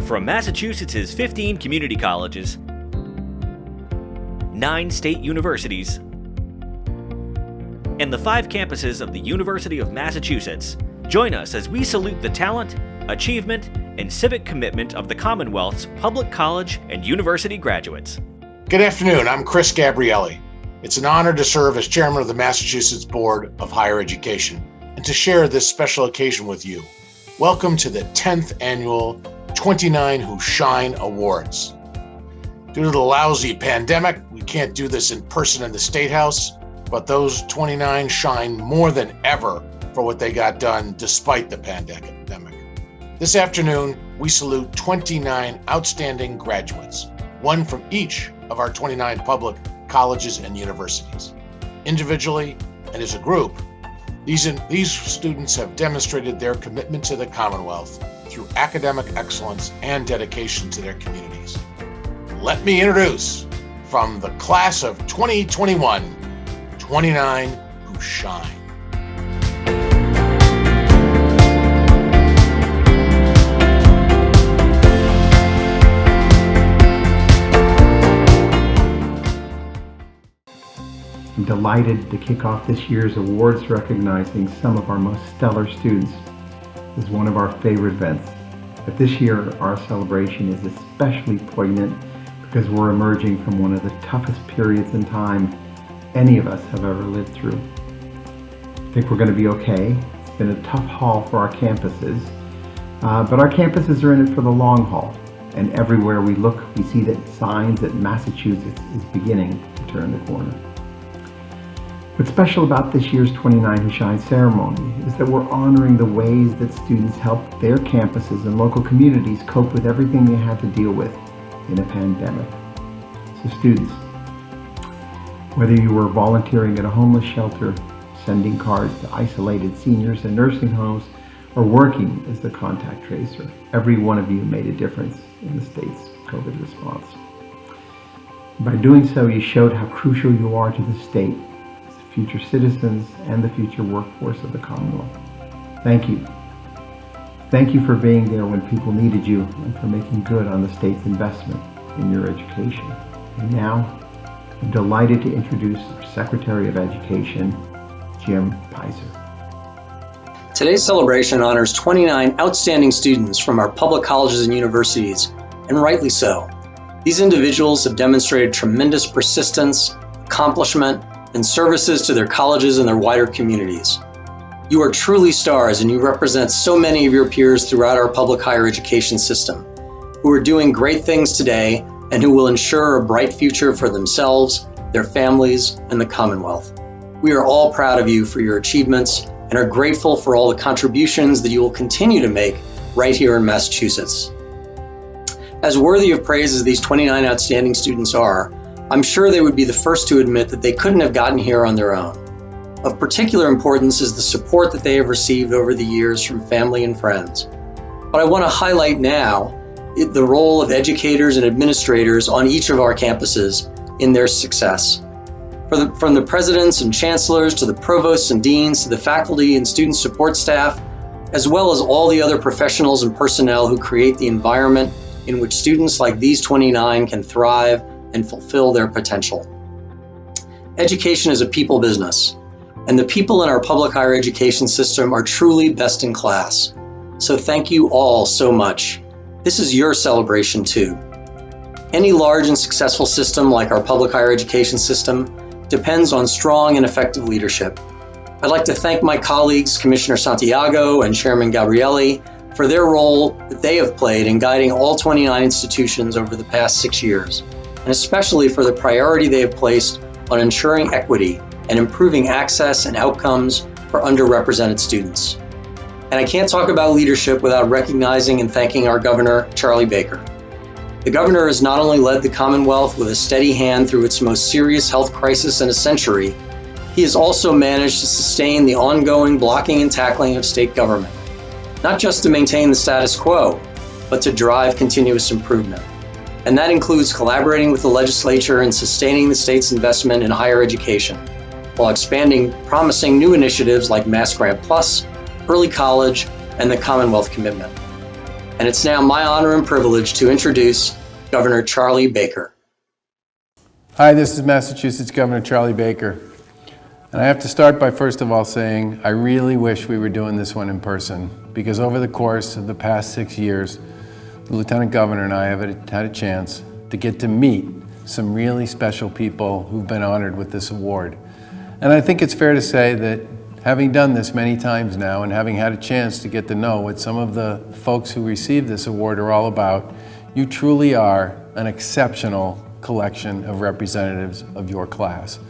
From Massachusetts' 15 community colleges, 9 state universities, and the 5 campuses of the University of Massachusetts, join us as we salute the talent, achievement, and civic commitment of the Commonwealth's public college and university graduates. Good afternoon, I'm Chris Gabrielli. It's an honor to serve as chairman of the Massachusetts Board of Higher Education and to share this special occasion with you. Welcome to the 10th annual 29 Who Shine Awards. Due to the lousy pandemic, we can't do this in person in the State House, but those 29 shine more than ever for what they got done despite the pandemic. This afternoon, we salute 29 outstanding graduates, one from each of our 29 public colleges and universities. Individually and as a group, these students have demonstrated their commitment to the Commonwealth through academic excellence and dedication to their communities. Let me introduce, from the class of 2021, 29 who shine. I'm delighted to kick off this year's awards recognizing some of our most stellar students. This is one of our favorite events. But this year, our celebration is especially poignant because we're emerging from one of the toughest periods in time any of us have ever lived through. I think we're going to be okay. It's been a tough haul for our campuses, but our campuses are in it for the long haul. And everywhere we look, we see that signs that Massachusetts is beginning to turn the corner. What's special about this year's 29 Who Shine ceremony is that we're honoring the ways that students helped their campuses and local communities cope with everything they had to deal with in a pandemic. So students, whether you were volunteering at a homeless shelter, sending cards to isolated seniors in nursing homes, or working as the contact tracer, every one of you made a difference in the state's COVID response. By doing so, you showed how crucial you are to the state, future citizens, and the future workforce of the Commonwealth. Thank you. Thank you for being there when people needed you and for making good on the state's investment in your education. And now, I'm delighted to introduce our Secretary of Education, Jim Pizer. Today's celebration honors 29 outstanding students from our public colleges and universities, and rightly so. These individuals have demonstrated tremendous persistence, accomplishment, and services to their colleges and their wider communities. You are truly stars, and you represent so many of your peers throughout our public higher education system, who are doing great things today and who will ensure a bright future for themselves, their families, and the Commonwealth. We are all proud of you for your achievements and are grateful for all the contributions that you will continue to make right here in Massachusetts. As worthy of praise as these 29 outstanding students are, I'm sure they would be the first to admit that they couldn't have gotten here on their own. Of particular importance is the support that they have received over the years from family and friends. But I want to highlight now the role of educators and administrators on each of our campuses in their success. From the presidents and chancellors to the provosts and deans to the faculty and student support staff, as well as all the other professionals and personnel who create the environment in which students like these 29 can thrive and fulfill their potential. Education is a people business, and the people in our public higher education system are truly best in class. So thank you all so much. This is your celebration too. Any large and successful system like our public higher education system depends on strong and effective leadership. I'd like to thank my colleagues, Commissioner Santiago and Chairman Gabrielli, for their role that they have played in guiding all 29 institutions over the past 6 years. And especially for the priority they have placed on ensuring equity and improving access and outcomes for underrepresented students. And I can't talk about leadership without recognizing and thanking our Governor, Charlie Baker. The Governor has not only led the Commonwealth with a steady hand through its most serious health crisis in a century, he has also managed to sustain the ongoing blocking and tackling of state government, not just to maintain the status quo, but to drive continuous improvement. And that includes collaborating with the legislature and sustaining the state's investment in higher education, while expanding promising new initiatives like Mass Grant Plus, Early College, and the Commonwealth Commitment. And it's now my honor and privilege to introduce Governor Charlie Baker. Hi, this is Massachusetts Governor Charlie Baker. And I have to start by first of all saying I really wish we were doing this one in person, because over the course of the past 6 years, the Lieutenant Governor and I have had a chance to get to meet some really special people who've been honored with this award. And I think it's fair to say that having done this many times now and having had a chance to get to know what some of the folks who received this award are all about, you truly are an exceptional collection of representatives of your class.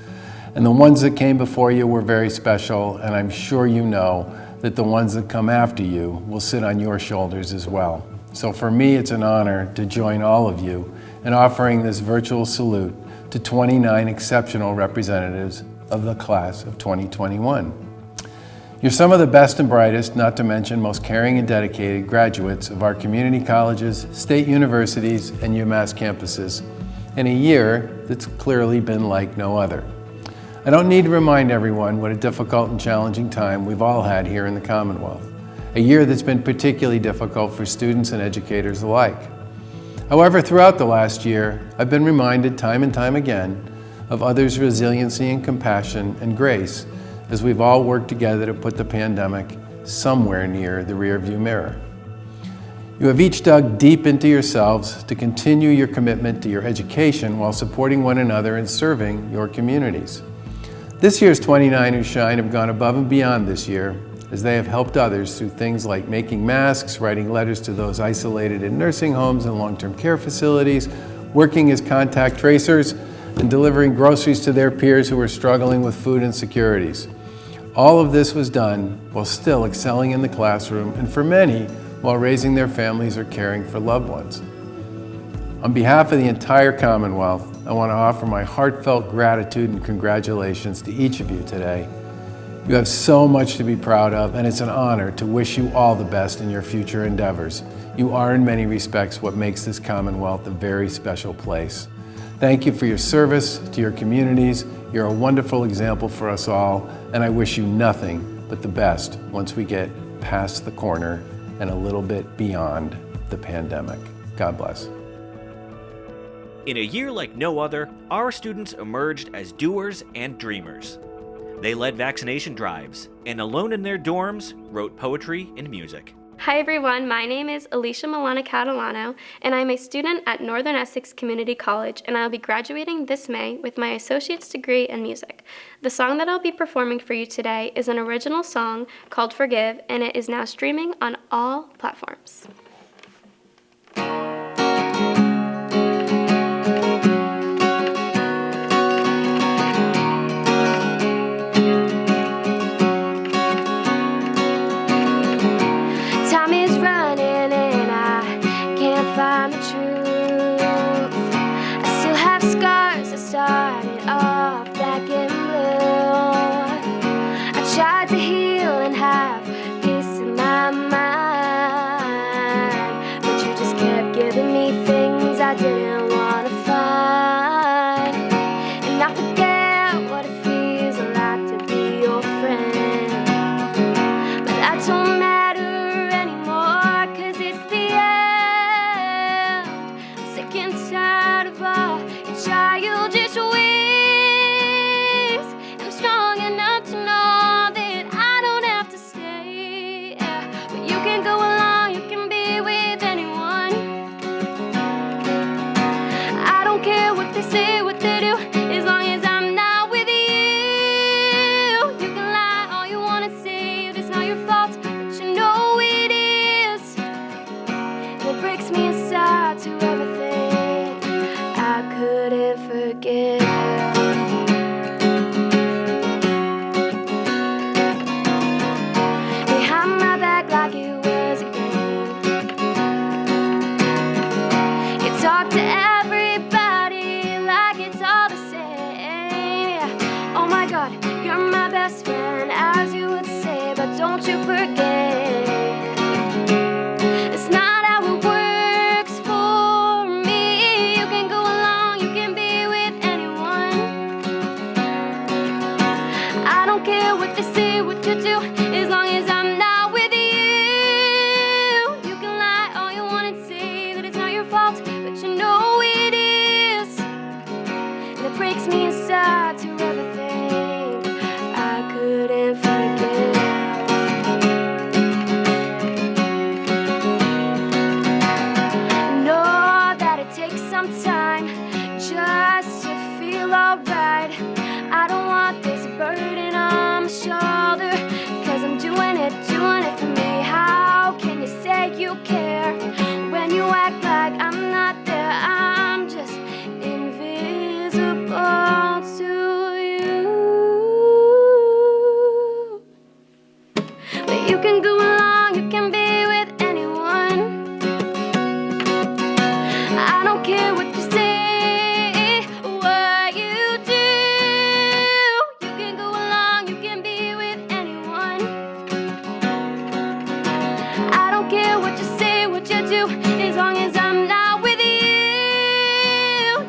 And the ones that came before you were very special, and I'm sure you know that the ones that come after you will sit on your shoulders as well. So for me, it's an honor to join all of you in offering this virtual salute to 29 exceptional representatives of the class of 2021. You're some of the best and brightest, not to mention most caring and dedicated graduates of our community colleges, state universities, and UMass campuses in a year that's clearly been like no other. I don't need to remind everyone what a difficult and challenging time we've all had here in the Commonwealth. A year that's been particularly difficult for students and educators alike. However, throughout the last year, I've been reminded time and time again of others' resiliency and compassion and grace as we've all worked together to put the pandemic somewhere near the rearview mirror. You have each dug deep into yourselves to continue your commitment to your education while supporting one another and serving your communities. This year's 29 who shine have gone above and beyond this year as they have helped others through things like making masks, writing letters to those isolated in nursing homes and long-term care facilities, working as contact tracers, and delivering groceries to their peers who are struggling with food insecurities. All of this was done while still excelling in the classroom, and for many, while raising their families or caring for loved ones. On behalf of the entire Commonwealth, I want to offer my heartfelt gratitude and congratulations to each of you today. You have so much to be proud of, and it's an honor to wish you all the best in your future endeavors. You are in many respects what makes this Commonwealth a very special place. Thank you for your service to your communities. You're a wonderful example for us all, and I wish you nothing but the best once we get past the corner and a little bit beyond the pandemic. God bless. In a year like no other, our students emerged as doers and dreamers. They led vaccination drives, and alone in their dorms, wrote poetry and music. Hi everyone, my name is Alicia Milana Catalano, and I'm a student at Northern Essex Community College, and I'll be graduating this May with my associate's degree in music. The song that I'll be performing for you today is an original song called Forgive, and it is now streaming on all platforms. As long as I'm not with you, you can lie all you You can go along, you can be with anyone. I don't care what you say, what you do. You can go along, you can be with anyone. I don't care what you say, what you do, as long as I'm not with you.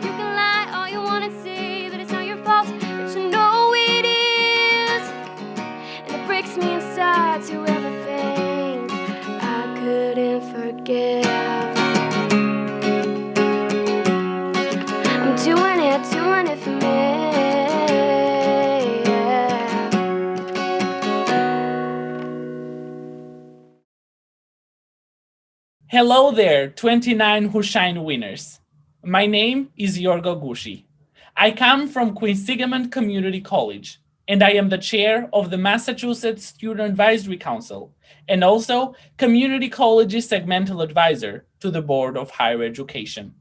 You can lie all you wanna say, that it's not your fault, but you know it is. And it breaks me inside to ever think I couldn't forgive. I'm doing it for me. Yeah. Hello there, 29 Who Shine winners. My name is Yorgo Gushi. I come from Quinsigamond Community College, and I am the chair of the Massachusetts Student Advisory Council, and also Community College's segmental advisor to the Board of Higher Education.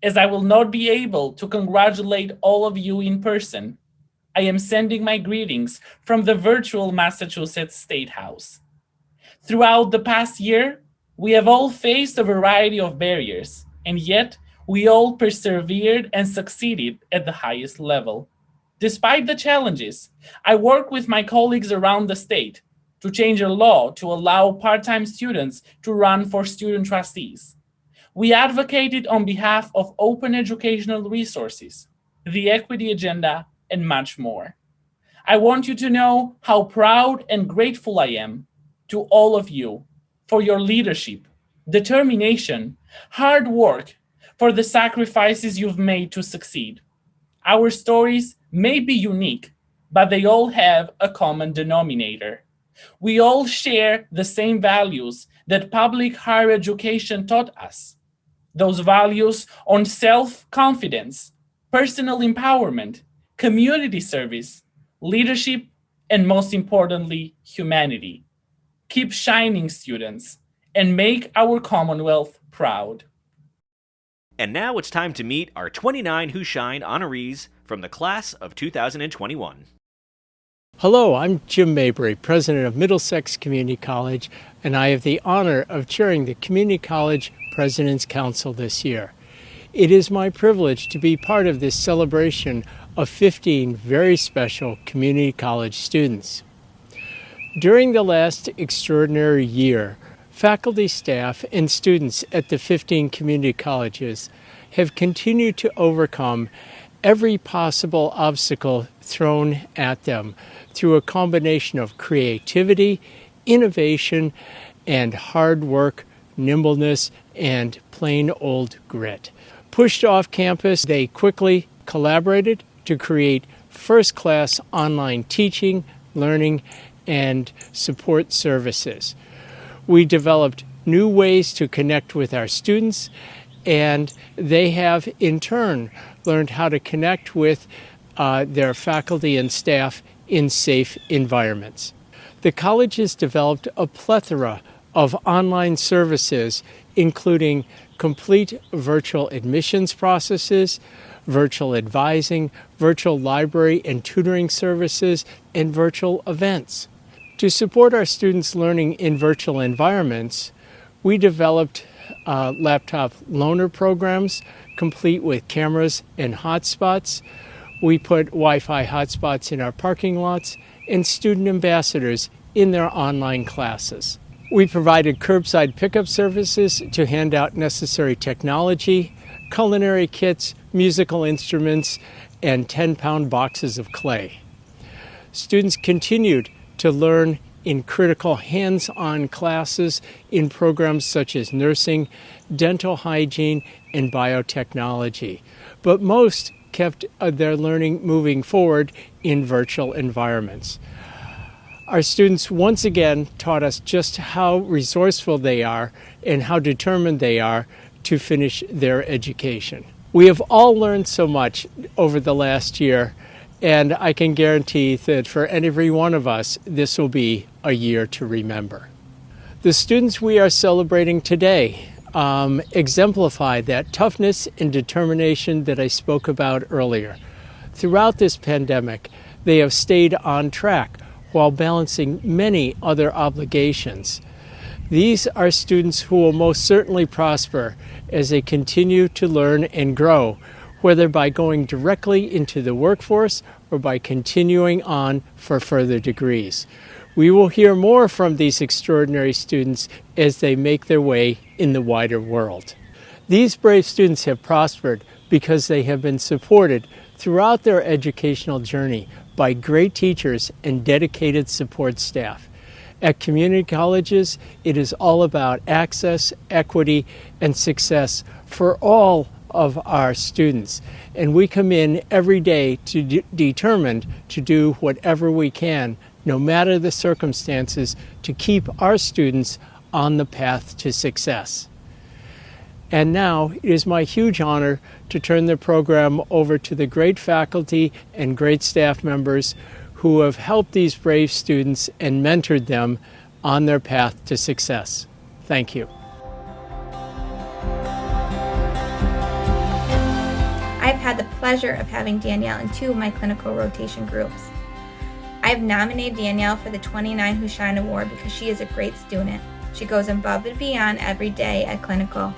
As I will not be able to congratulate all of you in person, I am sending my greetings from the virtual Massachusetts State House. Throughout the past year, we have all faced a variety of barriers, and yet we all persevered and succeeded at the highest level. Despite the challenges, I work with my colleagues around the state to change a law to allow part-time students to run for student trustees. We advocated on behalf of open educational resources, the equity agenda, and much more. I want you to know how proud and grateful I am to all of you for your leadership, determination, hard work, for the sacrifices you've made to succeed. Our stories may be unique, but they all have a common denominator. We all share the same values that public higher education taught us. Those values on self-confidence, personal empowerment, community service, leadership, and most importantly, humanity. Keep shining, students, and make our Commonwealth proud. And now it's time to meet our 29 Who Shine honorees from the class of 2021. Hello, I'm Jim Mabry, president of Middlesex Community College, and I have the honor of chairing the Community College President's Council this year. It is my privilege to be part of this celebration of 15 very special community college students. During the last extraordinary year, faculty, staff, and students at the 15 community colleges have continued to overcome every possible obstacle thrown at them through a combination of creativity, innovation, and hard work, nimbleness, and plain old grit. Pushed off campus, they quickly collaborated to create first-class online teaching, learning, and support services. We developed new ways to connect with our students, and they have in turn learned how to connect with their faculty and staff in safe environments. The college has developed a plethora of online services, including complete virtual admissions processes, virtual advising, virtual library and tutoring services, and virtual events. To support our students' learning in virtual environments, we developed laptop loaner programs complete with cameras and hotspots. We put Wi-Fi hotspots in our parking lots and student ambassadors in their online classes. We provided curbside pickup services to hand out necessary technology, culinary kits, musical instruments, and 10-pound boxes of clay. Students continued to learn in critical hands-on classes in programs such as nursing, dental hygiene, and biotechnology. But most kept their learning moving forward in virtual environments. Our students once again taught us just how resourceful they are and how determined they are to finish their education. We have all learned so much over the last year, and I can guarantee that for every one of us, this will be a year to remember. The students we are celebrating today exemplify that toughness and determination that I spoke about earlier. Throughout this pandemic, they have stayed on track, while balancing many other obligations. These are students who will most certainly prosper as they continue to learn and grow, whether by going directly into the workforce or by continuing on for further degrees. We will hear more from these extraordinary students as they make their way in the wider world. These brave students have prospered because they have been supported throughout their educational journey by great teachers and dedicated support staff. At community colleges, it is all about access, equity, and success for all of our students. And we come in every day determined to do whatever we can, no matter the circumstances, to keep our students on the path to success. And now it is my huge honor to turn the program over to the great faculty and great staff members who have helped these brave students and mentored them on their path to success. Thank you. I've had the pleasure of having Danielle in 2 of my clinical rotation groups. I've nominated Danielle for the 29 Who Shine Award because she is a great student. She goes above and beyond every day at clinical.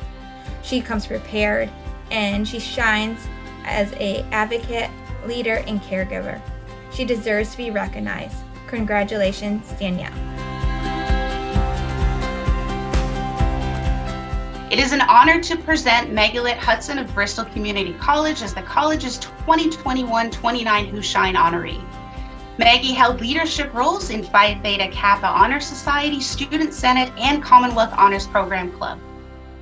She comes prepared and she shines as an advocate, leader, and caregiver. She deserves to be recognized. Congratulations, Danielle. It is an honor to present Megalit Hudson of Bristol Community College as the college's 2021-29 Who Shine honoree. Maggie held leadership roles in Phi Beta Kappa Honor Society, Student Senate, and Commonwealth Honors Program Club.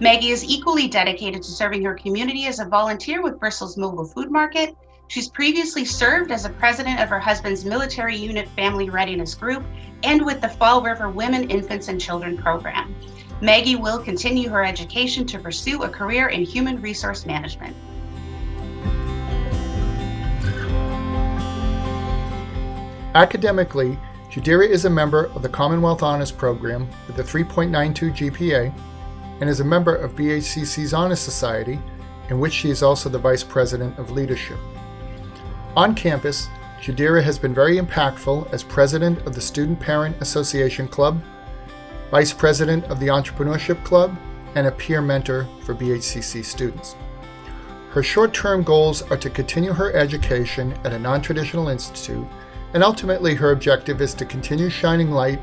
Maggie is equally dedicated to serving her community as a volunteer with Bristol's Mobile Food Market. She's previously served as a president of her husband's military unit family readiness group and with the Fall River Women, Infants, and Children program. Maggie will continue her education to pursue a career in human resource management. Academically, Jadira is a member of the Commonwealth Honors Program with a 3.92 GPA and is a member of BHCC's Honor Society, in which she is also the Vice President of Leadership. On campus, Jadira has been very impactful as President of the Student Parent Association Club, Vice President of the Entrepreneurship Club, and a peer mentor for BHCC students. Her short-term goals are to continue her education at a non-traditional institute, and ultimately her objective is to continue shining light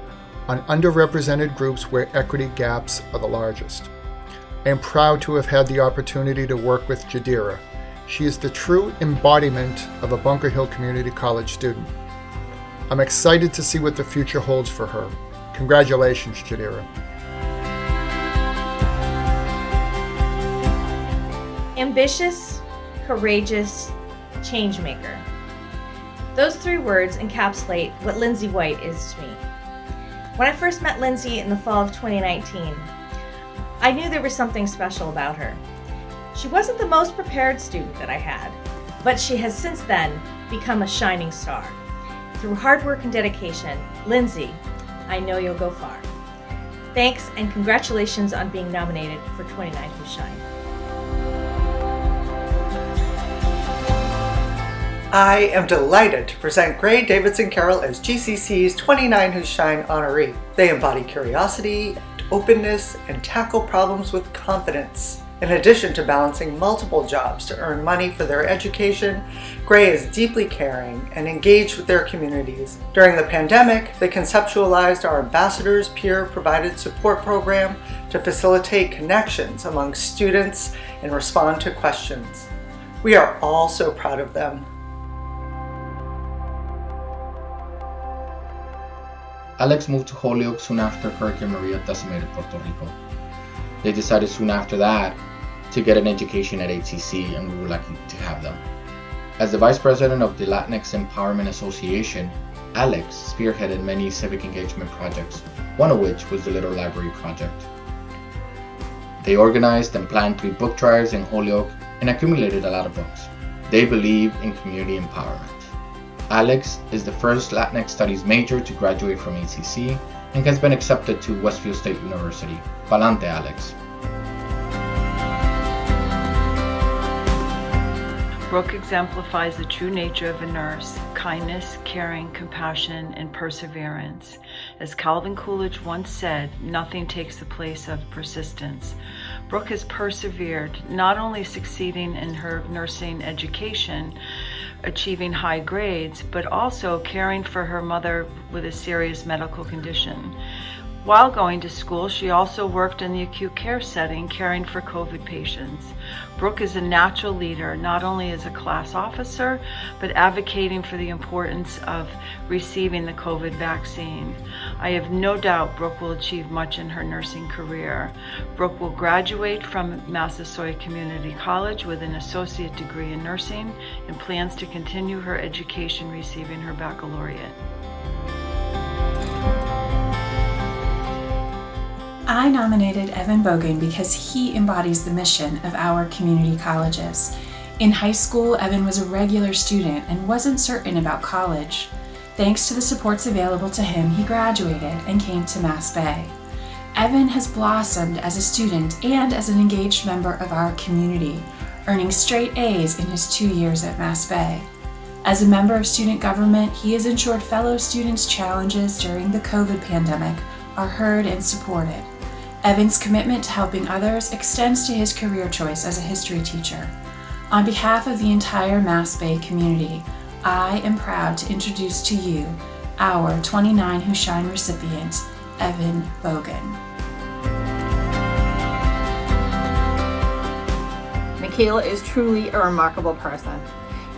on underrepresented groups where equity gaps are the largest. I am proud to have had the opportunity to work with Jadira. She is the true embodiment of a Bunker Hill Community College student. I'm excited to see what the future holds for her. Congratulations, Jadira. Ambitious, courageous, changemaker. Those 3 words encapsulate what Lindsay White is to me. When I first met Lindsay in the fall of 2019, I knew there was something special about her. She wasn't the most prepared student that I had, but she has since then become a shining star. Through hard work and dedication, Lindsay, I know you'll go far. Thanks and congratulations on being nominated for 29 Who Shine. I am delighted to present Gray Davidson Carroll as GCC's 29 Who Shine honoree. They embody curiosity, openness, and tackle problems with confidence. In addition to balancing multiple jobs to earn money for their education, Gray is deeply caring and engaged with their communities. During the pandemic, they conceptualized our Ambassadors Peer-Provided Support Program to facilitate connections among students and respond to questions. We are all so proud of them. Alex moved to Holyoke soon after Hurricane Maria decimated Puerto Rico. They decided soon after that to get an education at HCC, and we were lucky to have them. As the Vice President of the Latinx Empowerment Association, Alex spearheaded many civic engagement projects, one of which was the Little Library Project. They organized and planned 3 book drives in Holyoke and accumulated a lot of books. They believe in community empowerment. Alex is the first Latinx Studies major to graduate from HCC and has been accepted to Westfield State University. Palante, Alex. Brooke exemplifies the true nature of a nurse: kindness, caring, compassion, and perseverance. As Calvin Coolidge once said, nothing takes the place of persistence. Brooke has persevered, not only succeeding in her nursing education, achieving high grades, but also caring for her mother with a serious medical condition. While going to school, she also worked in the acute care setting, caring for COVID patients. Brooke is a natural leader, not only as a class officer, but advocating for the importance of receiving the COVID vaccine. I have no doubt Brooke will achieve much in her nursing career. Brooke will graduate from Massasoit Community College with an associate degree in nursing and plans to continue her education, receiving her baccalaureate. I nominated Evan Bogan because he embodies the mission of our community colleges. In high school, Evan was a regular student and wasn't certain about college. Thanks to the supports available to him, he graduated and came to Mass Bay. Evan has blossomed as a student and as an engaged member of our community, earning straight A's in his 2 years at Mass Bay. As a member of student government, he has ensured fellow students' challenges during the COVID pandemic are heard and supported. Evan's commitment to helping others extends to his career choice as a history teacher. On behalf of the entire Mass Bay community, I am proud to introduce to you our 29 Who Shine recipient, Evan Bogan. Michaela is truly a remarkable person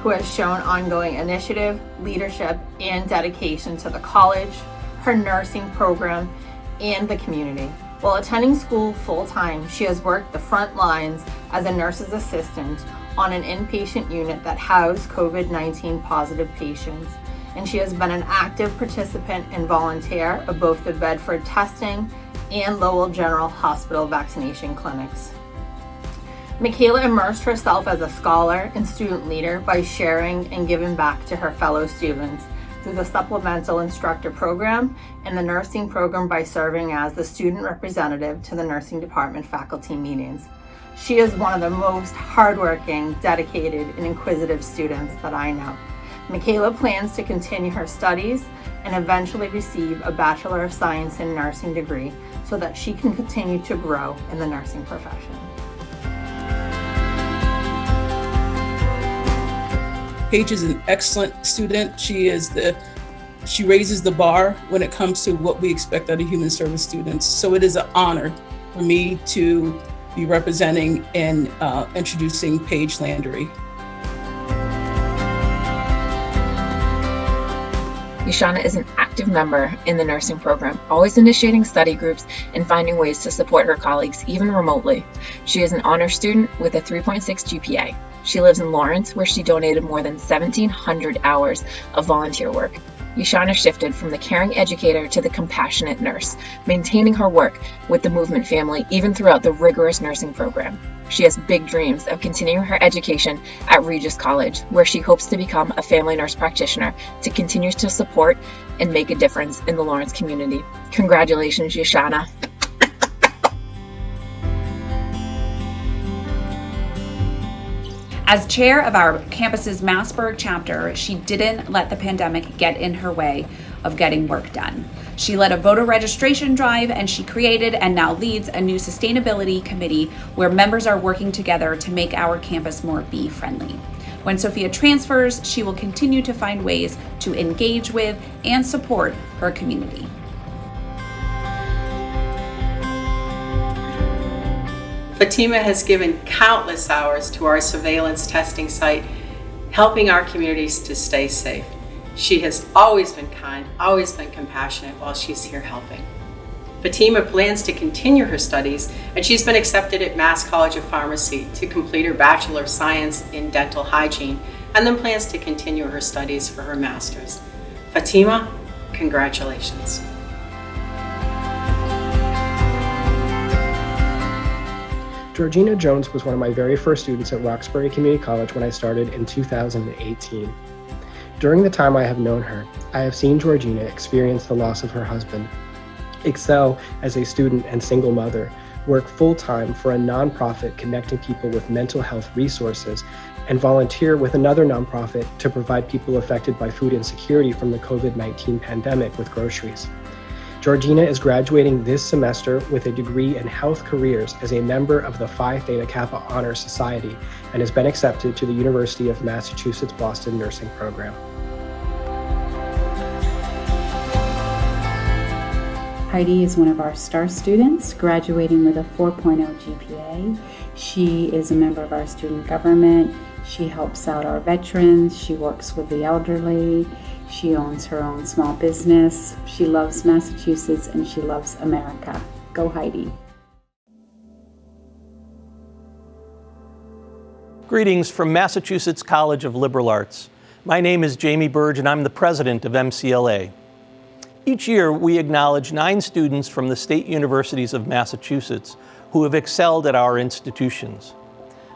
who has shown ongoing initiative, leadership, and dedication to the college, her nursing program, and the community. While attending school full-time, she has worked the front lines as a nurse's assistant on an inpatient unit that housed COVID-19 positive patients, and she has been an active participant and volunteer of both the Bedford testing and Lowell General Hospital vaccination clinics. Michaela immersed herself as a scholar and student leader by sharing and giving back to her fellow students through the supplemental instructor program and the nursing program by serving as the student representative to the nursing department faculty meetings. She is one of the most hardworking, dedicated, and inquisitive students that I know. Michaela plans to continue her studies and eventually receive a Bachelor of Science in Nursing degree so that she can continue to grow in the nursing profession. Paige is an excellent student. She raises the bar when it comes to what we expect out of human service students. So it is an honor for me to be representing and introducing Paige Landry. Yashana is an active member in the nursing program, always initiating study groups and finding ways to support her colleagues, even remotely. She is an honor student with a 3.6 GPA. She lives in Lawrence, where she donated more than 1,700 hours of volunteer work. Yashana shifted from the caring educator to the compassionate nurse, maintaining her work with the movement family even throughout the rigorous nursing program. She has big dreams of continuing her education at Regis College, where she hopes to become a family nurse practitioner to continue to support and make a difference in the Lawrence community. Congratulations, Yashana. As chair of our campus's Massburg chapter, she didn't let the pandemic get in her way of getting work done. She led a voter registration drive, and she created and now leads a new sustainability committee where members are working together to make our campus more bee-friendly. When Sophia transfers, she will continue to find ways to engage with and support her community. Fatima has given countless hours to our surveillance testing site, helping our communities to stay safe. She has always been kind, always been compassionate while she's here helping. Fatima plans to continue her studies, and she's been accepted at Mass College of Pharmacy to complete her Bachelor of Science in Dental Hygiene, and then plans to continue her studies for her master's. Fatima, congratulations. Georgina Jones was one of my very first students at Roxbury Community College when I started in 2018. During the time I have known her, I have seen Georgina experience the loss of her husband, excel as a student and single mother, work full-time for a nonprofit connecting people with mental health resources, and volunteer with another nonprofit to provide people affected by food insecurity from the COVID-19 pandemic with groceries. Georgina is graduating this semester with a degree in health careers as a member of the Phi Theta Kappa Honor Society and has been accepted to the University of Massachusetts Boston Nursing Program. Heidi is one of our STAR students, graduating with a 4.0 GPA. She is a member of our student government. She helps out our veterans. She works with the elderly. She owns her own small business. She loves Massachusetts and she loves America. Go Heidi. Greetings from Massachusetts College of Liberal Arts. My name is Jamie Burge and I'm the president of MCLA. Each year, we acknowledge 9 students from the state universities of Massachusetts who have excelled at our institutions.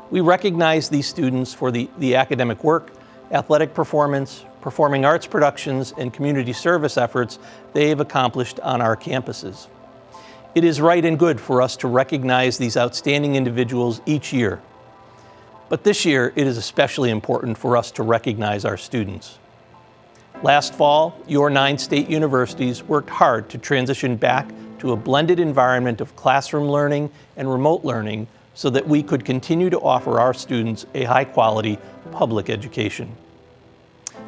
We recognize these students for the academic work, athletic performance, performing arts productions, and community service efforts they have accomplished on our campuses. It is right and good for us to recognize these outstanding individuals each year. But this year, it is especially important for us to recognize our students. Last fall, your 9 state universities worked hard to transition back to a blended environment of classroom learning and remote learning so that we could continue to offer our students a high-quality public education.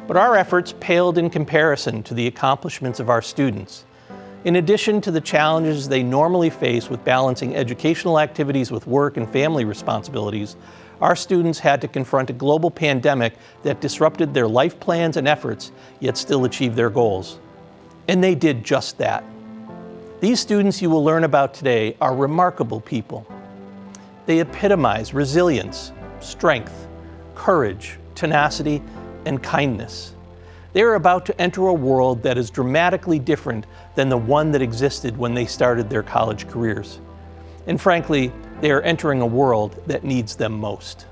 But our efforts paled in comparison to the accomplishments of our students. In addition to the challenges they normally face with balancing educational activities with work and family responsibilities, our students had to confront a global pandemic that disrupted their life plans and efforts, yet still achieve their goals. And they did just that. These students you will learn about today are remarkable people. They epitomize resilience, strength, courage, tenacity, and kindness. They are about to enter a world that is dramatically different than the one that existed when they started their college careers. And frankly, they are entering a world that needs them most.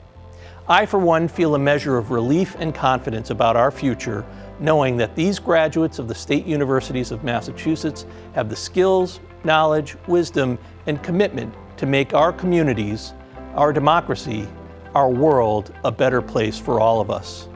I, for one, feel a measure of relief and confidence about our future, knowing that these graduates of the state universities of Massachusetts have the skills, knowledge, wisdom, and commitment to make our communities, our democracy, our world a better place for all of us.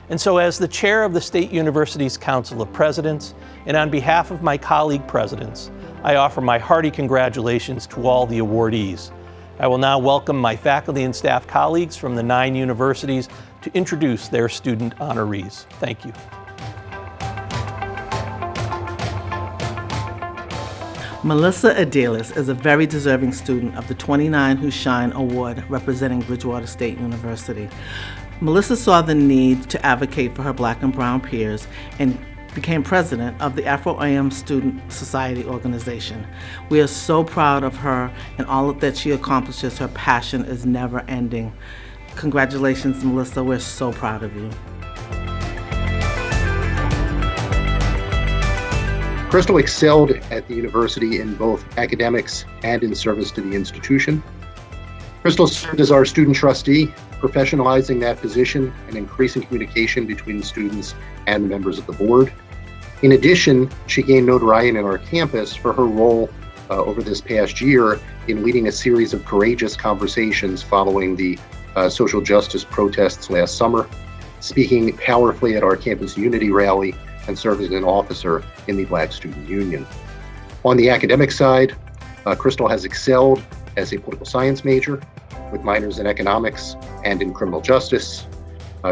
And so as the chair of the State University's Council of Presidents, and on behalf of my colleague presidents, I offer my hearty congratulations to all the awardees. I will now welcome my faculty and staff colleagues from the 9 universities to introduce their student honorees. Thank you. Melissa Adelis is a very deserving student of the 29 Who Shine Award representing Bridgewater State University. Melissa saw the need to advocate for her Black and brown peers and became president of the Afro-AM Student Society organization. We are so proud of her and all that she accomplishes. Her passion is never ending. Congratulations, Melissa. We're so proud of you. Crystal excelled at the university in both academics and in service to the institution. Crystal served as our student trustee, professionalizing that position and increasing communication between the students and the members of the board. In addition, she gained notoriety on our campus for her role over this past year in leading a series of courageous conversations following the social justice protests last summer, speaking powerfully at our campus unity rally, and serving as an officer in the Black Student Union. On the academic side, Crystal has excelled as a political science major with minors in economics and in criminal justice.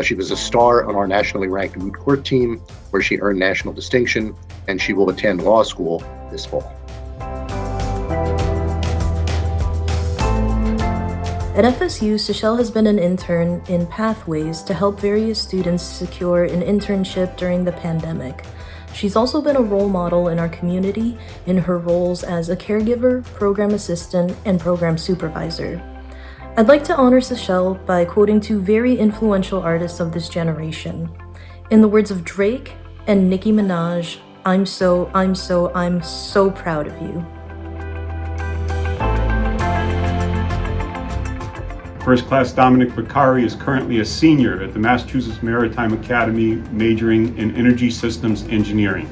She was a star on our nationally ranked moot court team, where she earned national distinction, and she will attend law school this fall. At FSU, Seychelle has been an intern in Pathways to help various students secure an internship during the pandemic. She's also been a role model in our community in her roles as a caregiver, program assistant, and program supervisor. I'd like to honor Seychelle by quoting 2 very influential artists of this generation. In the words of Drake and Nicki Minaj, I'm so proud of you. First class Dominic Vicari is currently a senior at the Massachusetts Maritime Academy, majoring in Energy Systems Engineering.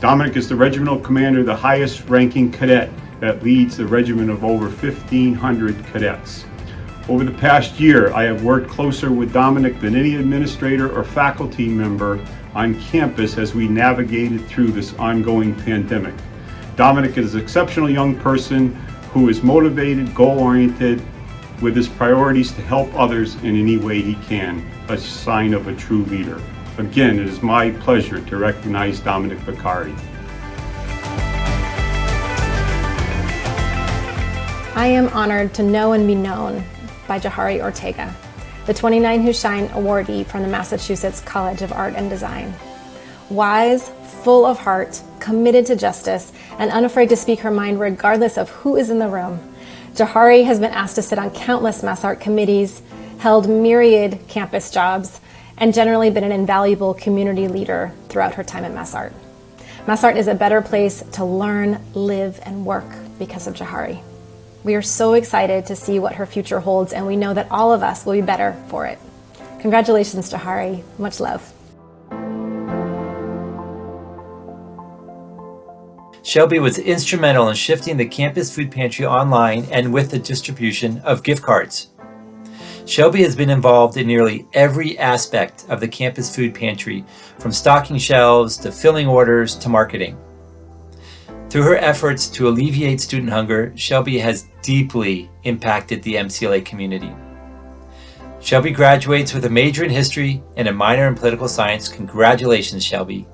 Dominic is the regimental commander, the highest ranking cadet that leads a regiment of over 1,500 cadets. Over the past year, I have worked closer with Dominic than any administrator or faculty member on campus as we navigated through this ongoing pandemic. Dominic is an exceptional young person who is motivated, goal-oriented, with his priorities to help others in any way he can, a sign of a true leader. Again, it is my pleasure to recognize Dominic Vicari. I am honored to know and be known by Jahari Ortega, the 29 Who Shine awardee from the Massachusetts College of Art and Design. Wise, full of heart, committed to justice, and unafraid to speak her mind regardless of who is in the room, Jahari has been asked to sit on countless Mass Art committees, held myriad campus jobs, and generally been an invaluable community leader throughout her time at Mass Art. Mass Art is a better place to learn, live, and work because of Jahari. We are so excited to see what her future holds, and we know that all of us will be better for it. Congratulations, Jahari. Much love. Shelby was instrumental in shifting the campus food pantry online and with the distribution of gift cards. Shelby has been involved in nearly every aspect of the campus food pantry, from stocking shelves to filling orders to marketing. Through her efforts to alleviate student hunger, Shelby has deeply impacted the MCLA community. Shelby graduates with a major in history and a minor in political science. Congratulations, Shelby.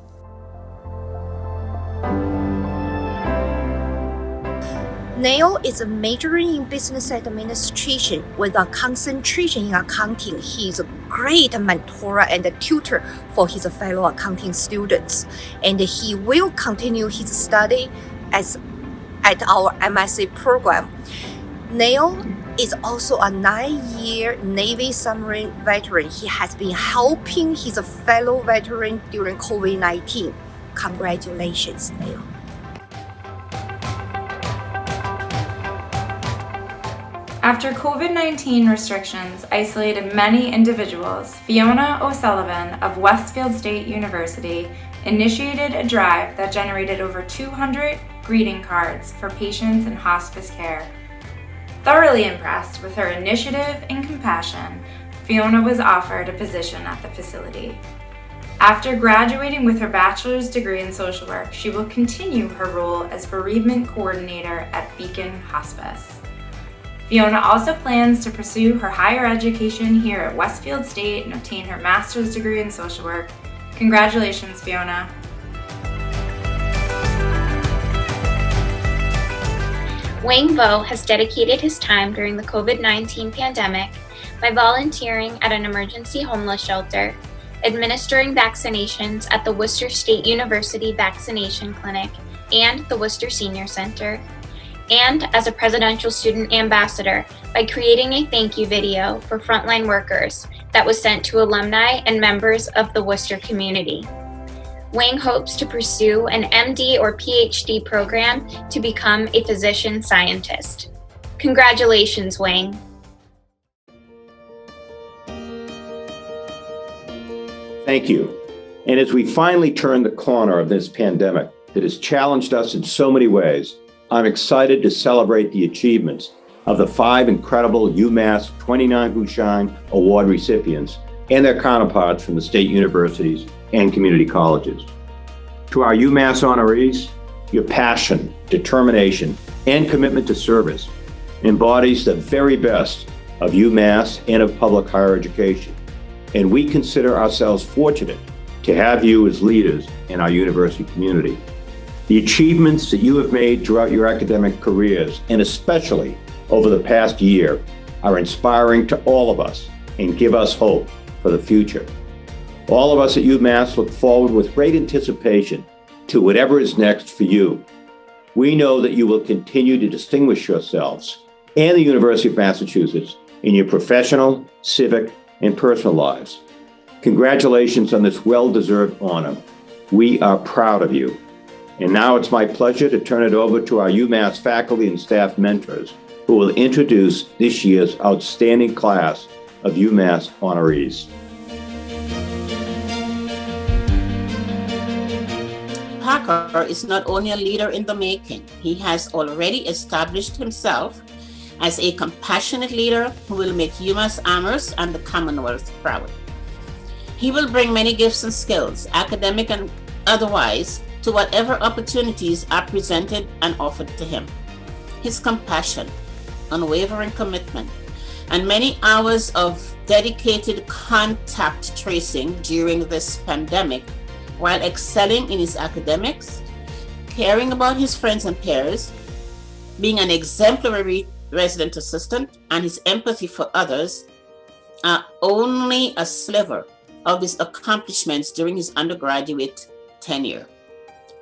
Neil is majoring in business administration with a concentration in accounting. He is a great mentor and a tutor for his fellow accounting students, and he will continue his study at our MSc program. Neil is also a 9-year Navy submarine veteran. He has been helping his fellow veteran during COVID-19. Congratulations, Neil. After COVID-19 restrictions isolated many individuals, Fiona O'Sullivan of Westfield State University initiated a drive that generated over 200 greeting cards for patients in hospice care. Thoroughly impressed with her initiative and compassion, Fiona was offered a position at the facility. After graduating with her bachelor's degree in social work, she will continue her role as bereavement coordinator at Beacon Hospice. Fiona also plans to pursue her higher education here at Westfield State and obtain her master's degree in social work. Congratulations, Fiona. Wayne Vo has dedicated his time during the COVID-19 pandemic by volunteering at an emergency homeless shelter, administering vaccinations at the Worcester State University Vaccination Clinic and the Worcester Senior Center, and as a presidential student ambassador by creating a thank you video for frontline workers that was sent to alumni and members of the Worcester community. Wayne hopes to pursue an MD or PhD program to become a physician scientist. Congratulations, Wayne. Thank you. And as we finally turn the corner of this pandemic that has challenged us in so many ways, I'm excited to celebrate the achievements of the 5 incredible UMass 29 Who Shine Award recipients and their counterparts from the state universities and community colleges. To our UMass honorees, your passion, determination, and commitment to service embodies the very best of UMass and of public higher education. And we consider ourselves fortunate to have you as leaders in our university community. The achievements that you have made throughout your academic careers, and especially over the past year, are inspiring to all of us and give us hope for the future. All of us at UMass look forward with great anticipation to whatever is next for you. We know that you will continue to distinguish yourselves and the University of Massachusetts in your professional, civic, and personal lives. Congratulations on this well-deserved honor. We are proud of you. And now it's my pleasure to turn it over to our UMass faculty and staff mentors, who will introduce this year's outstanding class of UMass honorees. Packer is not only a leader in the making, he has already established himself as a compassionate leader who will make UMass Amherst and the Commonwealth proud. He will bring many gifts and skills, academic and otherwise, to whatever opportunities are presented and offered to him. His compassion, unwavering commitment, and many hours of dedicated contact tracing during this pandemic, while excelling in his academics, caring about his friends and peers, being an exemplary resident assistant, and his empathy for others are only a sliver of his accomplishments during his undergraduate tenure.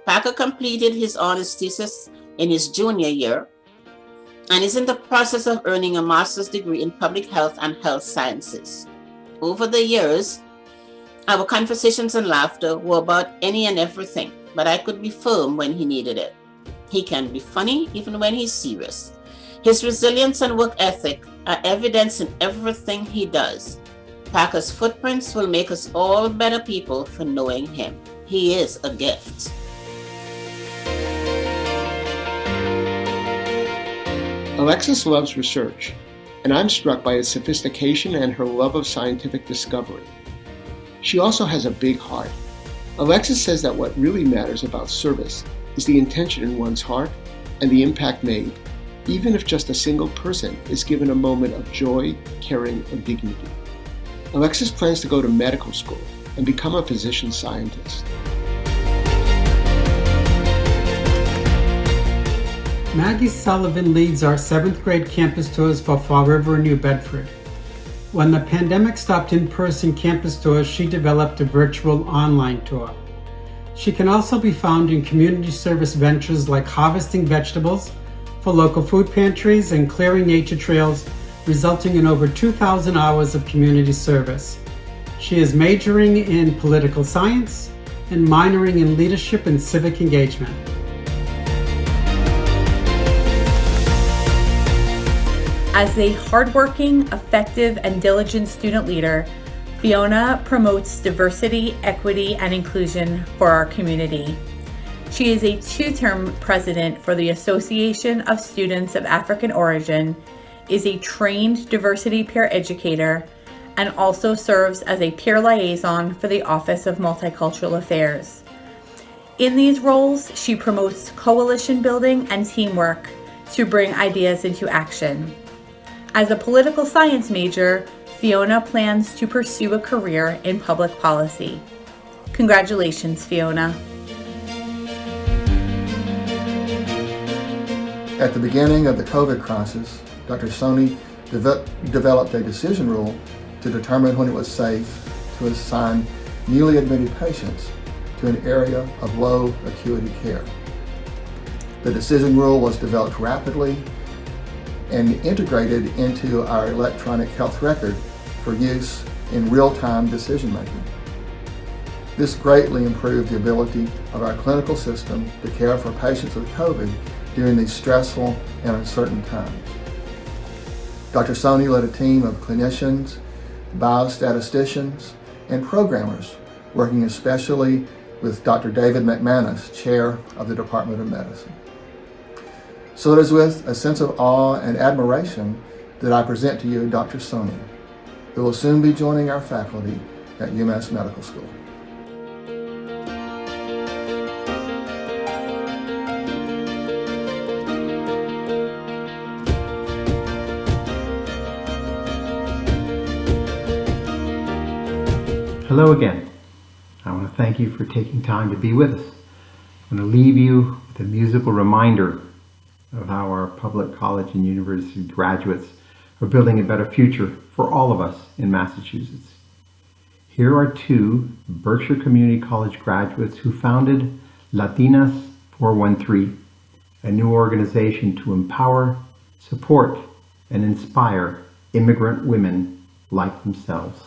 Packer completed his honors thesis in his junior year and is in the process of earning a master's degree in public health and health sciences. Over the years, our conversations and laughter were about any and everything, but I could be firm when he needed it. He can be funny even when he's serious. His resilience and work ethic are evident in everything he does. Packer's footprints will make us all better people for knowing him. He is a gift. Alexis loves research, and I'm struck by its sophistication and her love of scientific discovery. She also has a big heart. Alexis says that what really matters about service is the intention in one's heart and the impact made, even if just a single person is given a moment of joy, caring, or dignity. Alexis plans to go to medical school and become a physician scientist. Maggie Sullivan leads our 7th grade campus tours for Fall River and New Bedford. When the pandemic stopped in-person campus tours, she developed a virtual online tour. She can also be found in community service ventures like harvesting vegetables for local food pantries and clearing nature trails, resulting in over 2,000 hours of community service. She is majoring in political science and minoring in leadership and civic engagement. As a hardworking, effective, and diligent student leader, Fiona promotes diversity, equity, and inclusion for our community. She is a 2-term president for the Association of Students of African Origin, is a trained diversity peer educator, and also serves as a peer liaison for the Office of Multicultural Affairs. In these roles, she promotes coalition building and teamwork to bring ideas into action. As a political science major, Fiona plans to pursue a career in public policy. Congratulations, Fiona. At the beginning of the COVID crisis, Dr. Soni developed a decision rule to determine when it was safe to assign newly admitted patients to an area of low acuity care. The decision rule was developed rapidly and integrated into our electronic health record for use in real-time decision-making. This greatly improved the ability of our clinical system to care for patients with COVID during these stressful and uncertain times. Dr. Soni led a team of clinicians, biostatisticians, and programmers, working especially with Dr. David McManus, chair of the Department of Medicine. So it is with a sense of awe and admiration that I present to you Dr. Soni, who will soon be joining our faculty at UMass Medical School. Hello again. I want to thank you for taking time to be with us. I'm going to leave you with a musical reminder of how our public college and university graduates are building a better future for all of us in Massachusetts. Here are 2 Berkshire Community College graduates who founded Latinas 413, a new organization to empower, support, and inspire immigrant women like themselves.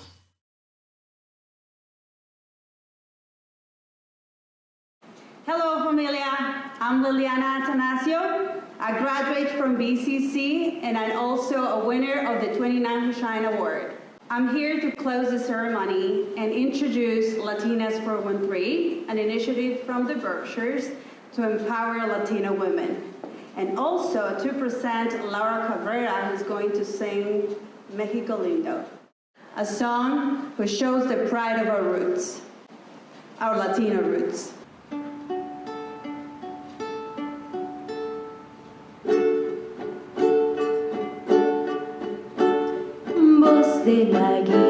Hello, familia. I'm Liliana Atanasio, a graduate from BCC, and I'm also a winner of the 29 Who Shine Award. I'm here to close the ceremony and introduce Latinas 413, an initiative from the Berkshires to empower Latino women. And also to present Laura Cabrera, who's going to sing Mexico Lindo, a song which shows the pride of our roots, our Latino roots. Voz de la guía.